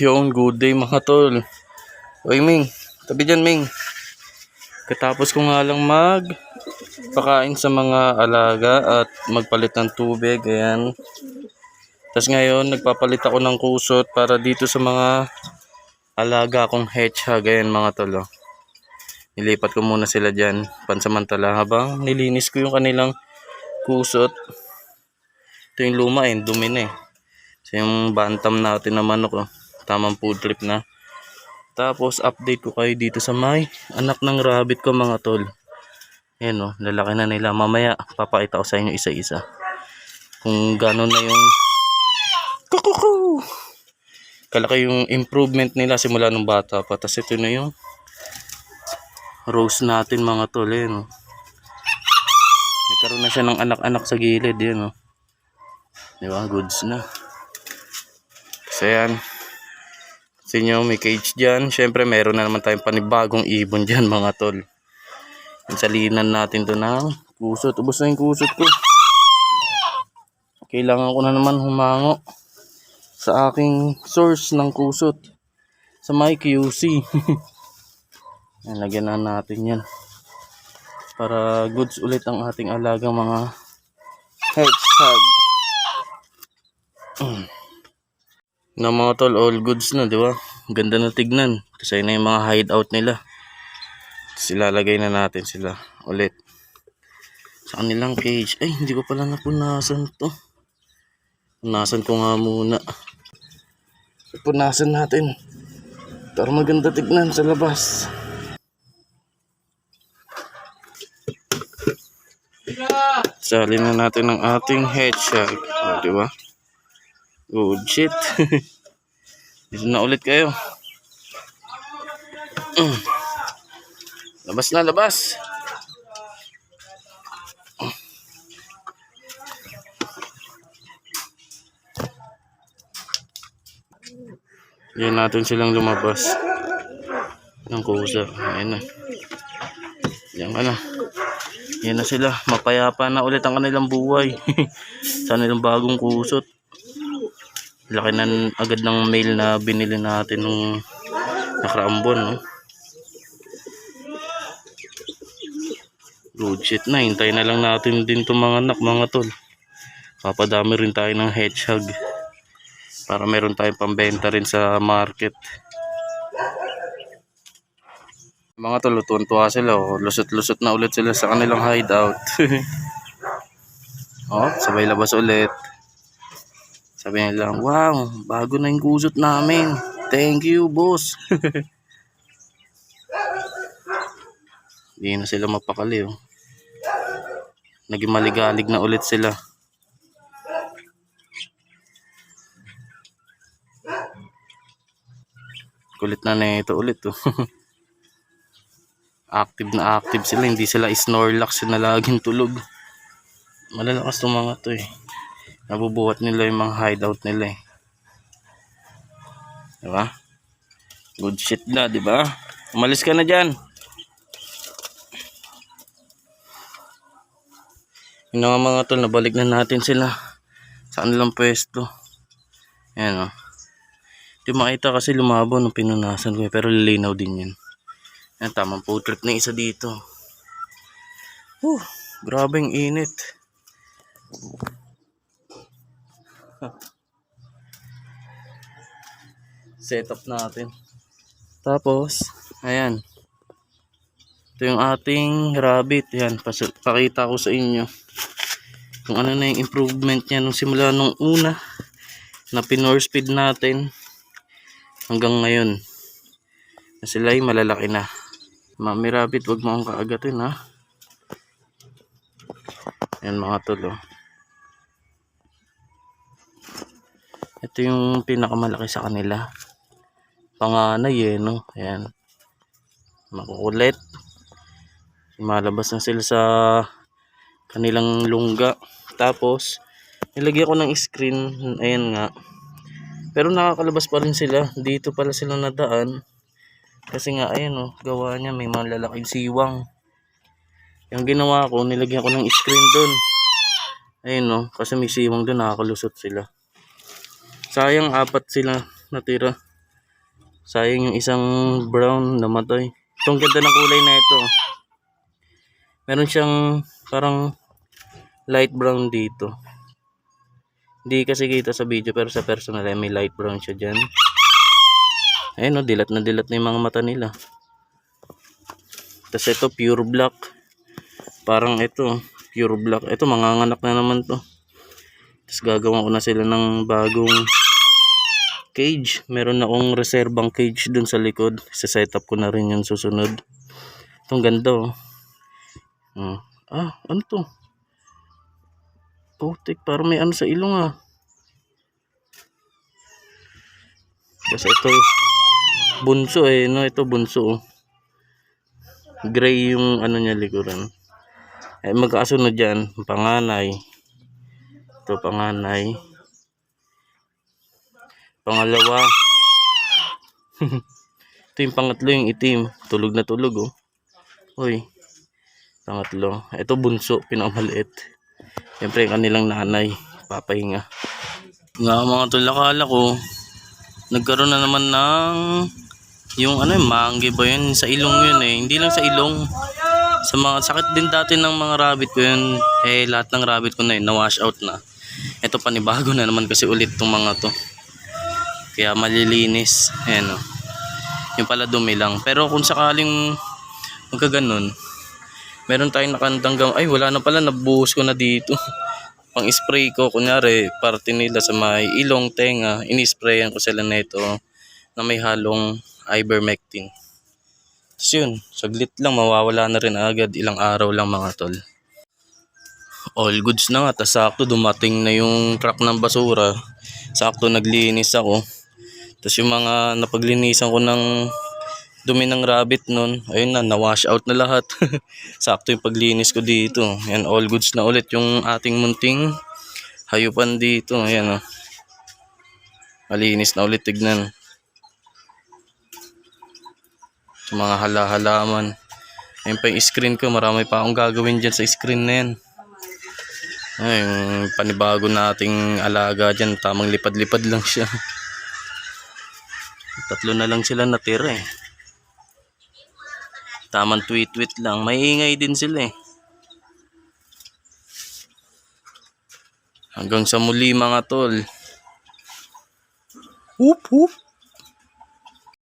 Yung good day mga tol. Uy Ming, tabi dyan Ming. Katapos ko nga lang magpakain sa mga alaga at magpalit ng tubig. Ayan. Tapos ngayon nagpapalit ako ng kusot para dito sa mga alaga kong hedgehog. Ayan mga tol. Oh. Nilipat ko muna sila dyan pansamantala habang nilinis ko yung kanilang kusot. Ito yung luma dumi na eh. So yung bantam natin na manok tamang food trip na. Tapos update ko kayo dito sa may anak ng rabbit ko mga tol. Ayan lalaki na nila. Mamaya papakita ko sa inyo isa-isa kung gano'n na yung kalaki yung improvement nila simula nung bata pa. Tapos ito na yung rose natin mga tol. Ayan nagkaroon na siya ng anak-anak sa gilid. Ayan diba goods na. Kasi yan sa inyo may cage dyan. Syempre meron na naman tayong panibagong ibon dyan mga tol. Salinan natin to ng kusot. Ubos na yung kusot ko. Kailangan ko na naman humango sa aking source ng kusot sa my QC. Lagyan na natin yan para goods ulit ang ating alagang mga hedgehog. Na mga tol, all goods na, di ba? Ganda na tignan. Kasi na yung mga hideout nila. Tapos ilalagay na natin sila ulit sa kanilang cage. Ay, hindi ko pala napunasan to. Punasan ko nga muna. Punasan natin para maganda tignan sa labas. Salin na natin ang ating hedgehog. Di ba? Good shit. Dito na ulit kayo. Labas na, labas. Yan natin silang lumabas ng kusa. Ayan na. Yan ka na. Yan na sila. Mapayapa na ulit ang kanilang buhay. Sa kanilang bagong kusot. Laki na agad ng mail na binili natin nung nakaraang buwan. Good shit na. Hintayin na lang natin din itong mga anak mga tol. Papadami rin tayo ng hedgehog para meron tayong pambenta rin sa market. Mga tol, tuwan-tuwa sila. Lusot-lusot na ulit sila sa kanilang hideout. Sabay labas ulit. Sabi nila, wow, bago na yung kusot namin. Thank you, boss. Hindi na sila mapakali. Naging maligalig na ulit sila. Kulit na ito ulit. Active na active sila. Hindi sila Snorlax na laging tulog. Malalakas itong mga to nabubuhat nila yung mga hideout nila diba? Good shit na, diba? Umalis ka na dyan. Yung mga tol, nabalik na natin sila sa kanilang pwesto. Ayan di makita kasi lumabo nung pinunasan ko pero lilinaw din yan. Ayan, tamang food trip na isa dito. Grabe ang init. Setup natin. Tapos ayan, ito yung ating rabbit. Yan, pakita ko sa inyo kung ano na yung improvement niya nung simula nung una na pinor speed natin hanggang ngayon na sila ay malalaki na. Mami rabbit, wag mo akong kaagatin yan mga tol. Ito yung pinakamalaki sa kanila. Panganay ayan. Makukulit. Malabas na sila sa kanilang lungga. Tapos nilagyan ko ng screen. Ayan nga. Pero nakakalabas pa rin sila. Dito pala sila nadaan. Kasi nga ayan gawa niya may malalaking siwang. Yung ginawa ko, nilagyan ko ng screen doon. Ayun kasi may siwang doon, nakakalusot sila. Sayang, 4 sila natira. Sayang yung isang brown namatay. Itong ganda ng kulay na ito. Meron siyang parang light brown dito. Hindi kasi kita sa video pero sa personal ay may light brown siya dyan. Ayun o, dilat na yung mga mata nila. Tapos ito pure black. Parang ito pure black. Ito manganganak na naman to. Tapos gagawa ko na sila ng bagong cage. Meron na akong reserbang cage dun sa likod. Set up ko na rin yung susunod. Itong ganda oh. Ano to? Putik, parang may ano sa ilong ah. Kasi ito bunso eh, no? Ito bunso oh. Gray yung ano niya likuran. Eh magkakasunod dyan, panganay. Ito panganay. Pangalawa. Ito yung pangatlo, yung itim. Tulog na tulog oh. Uy. Pangatlo. Ito bunso, pinakamaliit. Siyempre kanilang nanay, papahinga. Nga mga tol, akala ko nagkaroon na naman ng yung ano yung mangge ba yun? Sa ilong yun eh. Hindi lang sa ilong. Sa mga sakit din dati ng mga rabbit ko yun. Eh lahat ng rabbit ko na yun, na-wash out na. Ito panibago na naman kasi ulit tong mga to. Kaya malilinis. Ayan o. Yung pala dumi lang. Pero kung sakaling magkaganon, meron tayong nakandanggang, ay wala na pala, nabuhos ko na dito. Pang spray ko, kunyari, parte nila sa may ilong, tenga, inisprayan ko sila nito na may halong ivermectin. Tapos yun, saglit lang, mawawala na rin agad, ilang araw lang mga tol. All goods na nga, tas sakto dumating na yung truck ng basura. Sakto naglinis ako. Tapos yung mga napaglinisan ko ng dumi ng rabbit nun, ayun na, na-wash out na lahat. Sakto yung paglinis ko dito. Yan, all goods na ulit yung ating munting hayupan dito. Ayan o. Malinis na ulit, tignan. Sa mga hala-halaman. Ayun pa yung screen ko, marami pa akong gagawin dyan sa screen na yan. Ay, yung panibago nating alaga dyan, tamang lipad-lipad lang siya. Tatlo na lang sila natira eh. Tamang tweet-tweet lang. May ingay din sila eh. Hanggang sa muli mga tol. Whoop whoop.